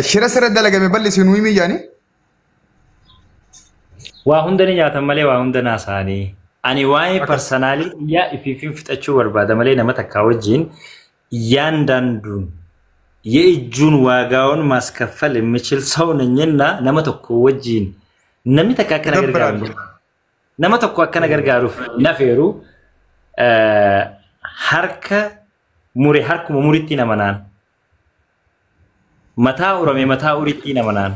shira sirra dalagame bal'isiin uumii yaani waa hundani nyaatan malee waa hundana asaanii ani waa'ee personally yaa ifiifin fixachuu barbaada malee nama takka wajjin yaandaanduun የእጁን ዋጋውን ማስከፈል የሚችል ሰው ነኝና nama tokko wajjin namni takka akka ነገር ጋር nama tokko akka ነገር gaaruuf nafeeru harka mure harkuma muritti namanaan mataa urame mataa uritti namanaan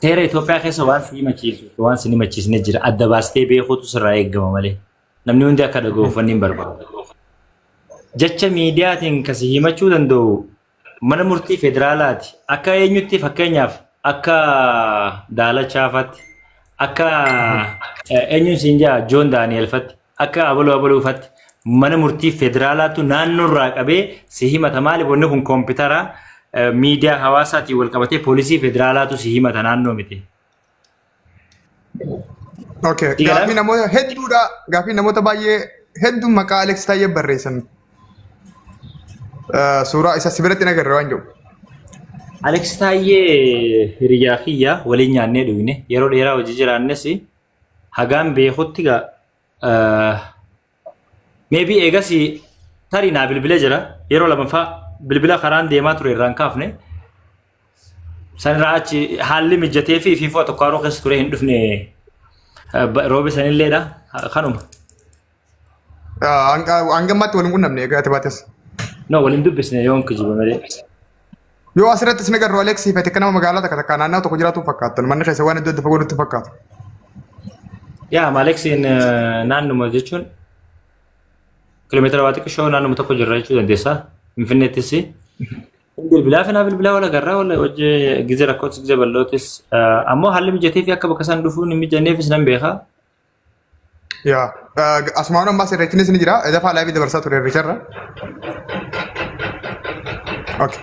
teera Itoophiyaa keessa waan si machiisu waan si machiisne jira adda baastee beekutu sirraa eegama malee namni hundi akka dhagoofanni hin barbaadu jecha miidiyaatiin kasi himachuu danda'u mana murtii federaalaati akka eenyutti fakkeenyaaf akka daalachaafatti akka eenyuun siinjaa Joon Daani'el fatti akka abaluu fatti mana murtii federaalaatu naannoo irraa qabee si himata maaliif wanni kun koompitara miidiyaa hawaasaatiin wal qabatee poolisii federaalaatu si himata naannoo miti. Okay. Gaaffii namoota baay'ee hedduu maqaa Alex Tayyee barreessan. Suuraa isa sibiratti nagarra waan jiru. Alex Tayyee hiriyaa kiyya waliin nyaannee dhugne yeroo dheeraa hojii jiraannes hagaan beekutti gaa maybe eegas tarii naa bilbilee jira yeroo lamaffaa bilbila karaan deemaa ture irraan kaafne sanirraa achi haalli mijatee fi fiifoo tokko haroo keessa ture hin dhufne roobe sanilleedha kanuma. Hangammatti waliin qunnamne egaa ati baates. No, waliin dubbisne yoon kijiba malee. Yoo asirratti isin agarru Alex fete kana magaalaa takka naannoo tokko jiraatu fakkaatan manni keessa waan iddoo fagoo nutti fakkaatu. Yaa Alexiin naannuma jechuun kilomeetira waa xiqqoo naannuma tokko jirra jechuu dandeessaa. Infinneettis bilbilaa wala garraa wala hojii gizee rakkootis gizee bal'ootis ammoo haalli mijatee fi akka bakka isaan dhufuun hin mijanneefis nan beekaa. Yaa asumaan ammaa sirreechines ni jira dafaa laayivii dabarsaa ture irreecharra. Okay.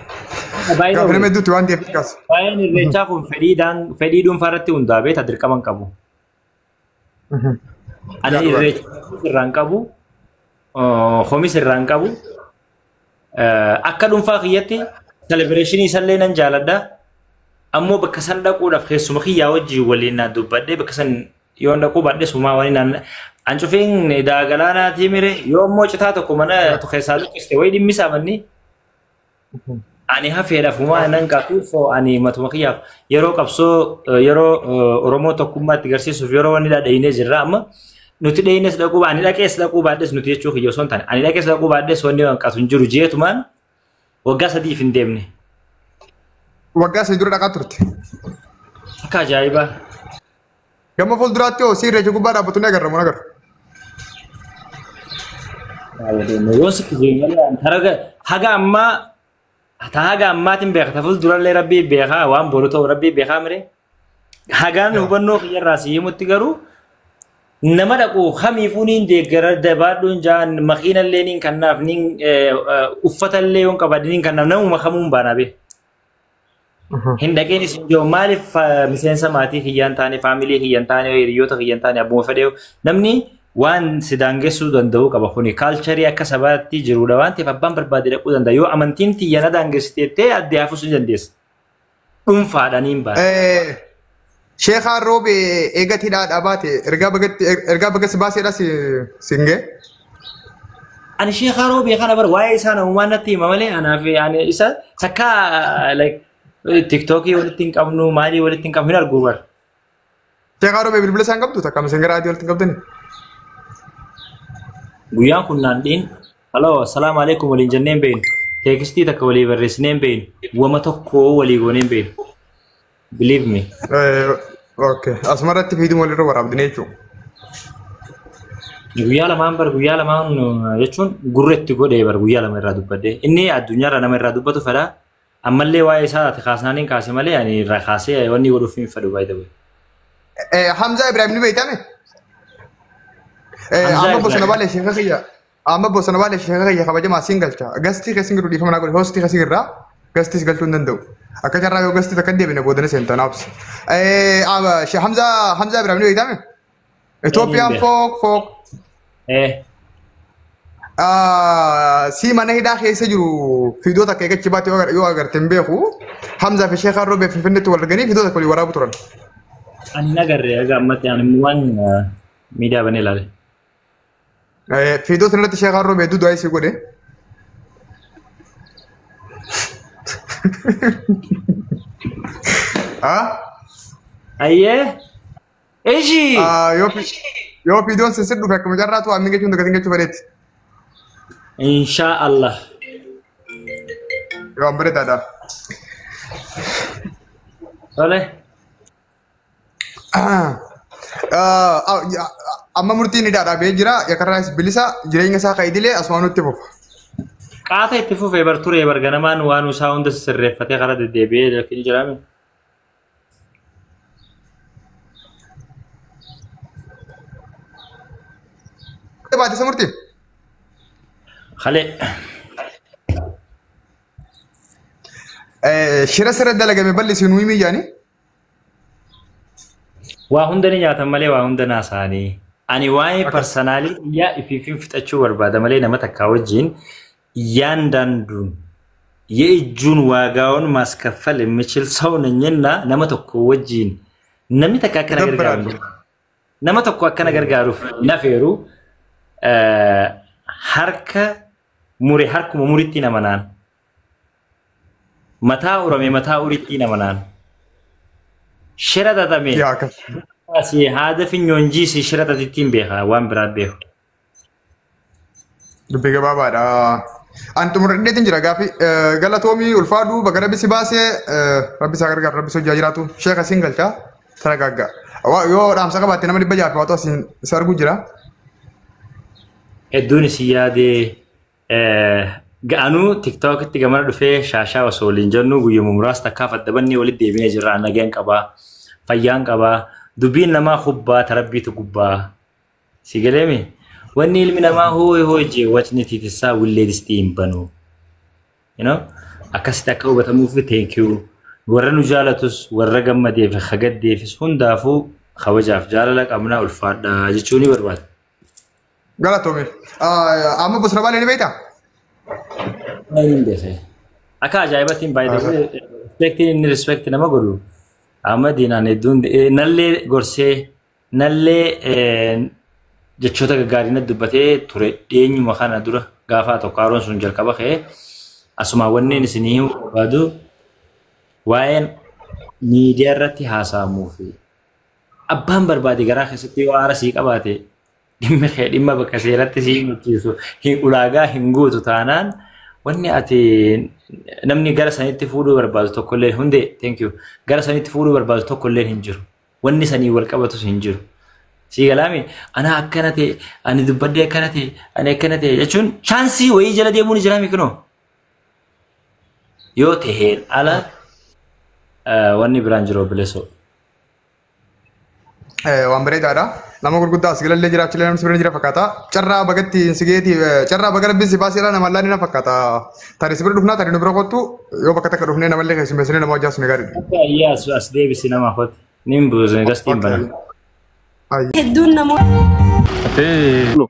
Gaafa nama hedduutti waan ta'eef xiqqaas. Baay'een irreechaa kun fedhii dhuunfaa irratti hundaa'ee dirqama hin qabu. Ani irreechaa irraan qabu homis irraan qabu akka dhuunfaa kiyyatti celebreeshinii isallee nan jaaladha. Ammoo bakka san dhaquudhaaf keessuma kiyyaa wajjin waliin naan dubbadhee bakka san yoon dhaquu baadhee sumaa waliin naan ancufiin daagalaanaatii mire yoo ammoo citaa tokko mana keessaa luqqiste wayii dhimmisaa manni. Ani hafeedhaaf uumaa nan qabuuf ani matuma kiyyaaf yeroo qabsoo yeroo Oromoo tokkummaatti agarsiisuuf yeroo wanni dhaadheenee jirra amma nuti dheenes dhaquu baadhee dhaqees dhaquu baadhees nuti jechuu kiyya osoo hin taane ani dhaqees dhaquu baadhees wanni wanqatu hin jiru jeetumaan waggaa 3 hin deemne. Waggaa 3 dura dhaqaa turte. Akka ajaa'ibaa. Gama fuulduraatti hoo si irreecha gubbaa dhaabbatu ni agarra moo agarra? Yoo si kijeenyalee taraga haga ammaa haga ammaatiin beekata fuuldurallee rabbii beekaa waan boru ta'u rabbii beekaa mire hagaan hubannoo kiyyarraa si himutti garuu nama dhaqu kamiifuu niin deeggara dabaadhuun jaan makiinallee niin kannaaf niin uffatallee yoon qabaadhe niin kannaaf namuma kamuun baanaa bee. Hin dhaqeen isin joo maaliif miseensa maatii kiyyaan taane faamilii kiyyaan taane hiriyoota kiyyaan taane abbuma fedhee namni waan si daangessuu danda'u qaba kuni kaalcharii akka sabaatti jirudha waan ta'eef abbaan barbaade dhaquu danda'a yoo amantiin tiyyana daangessiteettee adde hafuus ni dandeessa. Dhuunfaadhaniin baate. Sheekhaan roobe eegatiidhaa baate ergaa bagatti baaseedha singee. Ani sheekhaa roobee kana bar waa'ee isaa namumaan natti hima malee anaaf isa takka TikTokii walitti hin qabnu maalii walitti hin qabnu hin argu bar. Sheekhaa roobee bilbila isaan qabdu takka misengaraa walitti hin qabdani. Guyyaan kun naan dhiin halo assalaamu alaikum waliin jenneen beenu teekstii takka walii barreessineen beenu wama tokko walii gooneen beenu. Believe me. Okay. Asumarratti fiiduu walirra waraabdine jechuudha. Guyyaa lamaan jechuun gurretti godhee bar guyyaa lama irraa dubbadde inni addunyaarra nama irraa dubbatu fedha ammallee waa'ee isaa ati kaasnaaniin kaase malee ani irraa kaasee wanni godhuuf hin fedhu baay'ee dabale. Hamza Ibrahim ni beeytame? Amma bosona baalee sheekha kiyya kabajamaa siin galcha. Gastii keessin gidduu dhiifama naa godhe hoostii keessin irraa gastis galchuu hin danda'u. Akka carraa yoo gastii takka deebine boodana seentan absi. Hamza Ibrahim ni beeytame? Itoophiyaan fook. si mana hidhaa keessa jiru fiidoota akka eeggachi baate yoo agarteen beeku Hamzaa fi Sheekh Arroo Finfinneetti wal arganii fiidoota walii waraabu turan. Ani nagarree aga ammatti ani waan miidiyaa banee ilaale. Fiidoota irratti Sheekh Arroo beedduu du'aa isii godhe. Ayyee. Eeshi. Yoo fiidoon sin dhufe akkuma jarraatu waan mingeechuun dagatiin jechuu bareetti. Insha Allah. Yoo an bareedaadha. Tole. Amma murtiin hidhaadhaa bee jira yakarraas bilisa jireenya isaa qa'idilee asumaan nutti fufa. Qaata itti fufee bar ture bar ganamaan waan isaa hunda sirreeffatee karaa deddeebi'ee lakin jiraame. Baatisa murtiin? Khalee. Shira sirra dalagame bal'isi nuyi miijaani? Waa hunda ni nyaatan malee waa hunda naasaanii. Ani waa'ee parsanaalii yaa ifiifin fixachuu barbaada malee nama takkaa wajjin እያንዳንዱን የእጁን ዋጋውን ማስከፈል የሚችል ሰው ነኝና ነመተኮ ወጂን ነሚተካ ከነገር ጋር ነመተኮ ከነገር ጋር ነፈሩ ሐርከ ሙሪቲ ነመናን መታ ኡሪቲ ነመናን ሽረዳዳሜ ያከ هدفኝ እንጂ ሽረዳቲን በኻ ዋን ብራድ በኻ dubbi gabaabaadha. Antu murdeetiin jira gaafi galatoomii ulfaadhu baga rabbi si baasee rabbi isaa gargaaru rabbi hojjaa jiraatu sheeka siin galchaa taragaagga. Yoo dhaamsa qabaatte nama dhibba jaafe waatoo siin isa arguu jira. Hedduun si yaadee ga'anuu tiktookitti gamana dhufee shaashaa osoo waliin jennu guyyuma muraasa takkaaf addabannee walitti deebinee jirra. Nageen qabaa, fayyaan qabaa, dubbiin namaa hubbaa tarabbiitu gubbaa. Si galeemi? Wanni ilmi namaa hooy jee wacni tiitisaa willee distiin banu. You know? Akkasitti akka hubatamuuf thank you. Warra nu jaalatus warra gammadeef hagaddeefis hundaafuu kabajaaf jaalala qabnaa ulfaadha jechuun ni barbaada. Galatoomii. Amma busra baalee ni beektaa? Ni beekee. Akka ajaa'ibatiin baay'ee inni respect nama godhu. Amma diinaan hedduun nallee gorsee nallee jechoota gaggaarii dubbatee ture dheenyuma kana dura gaafa tokko haaroon sun jalqaba ka'ee asuma wanneen isinii barbaadu waa'een miidiyaa irratti haasa'amuu fi abbaan barbaade garaa keessatti yoo aara sii qabaate dhimma bakka seeratti sii muchiisu ulaagaa hin guutu taanaan wanni ati namni gara sanitti fuudhuu barbaadu tokkollee hundee thank you gara sanitti fuudhuu barbaadu tokkollee hin jiru wanni sanii wal qabatus hin jiru. Si galami, ana akkanate, ani dubbadde akkanate, ani akkanate jechuun chaansii wayii jala deemuun jiraami kunoo. Yoo taheen ala wanni biraan jiru bileessoo. Waan bareedaadha. Nama gurguddaa as galallee jiraachulee namni sibira jira fakkaata. Carraa bagatti sigeeti carraa baga rabbiin si baasee nama allaan na fakkaata. Tarii sibira dhufnaa tarii nu bira kottu yoo bakka takka dhufnee namallee keessummeessinee nama wajjaa sun gaariidha. Iyyaa as deebisi nama hoti. Nin buuzee gastiin bana. Hedduun namoota.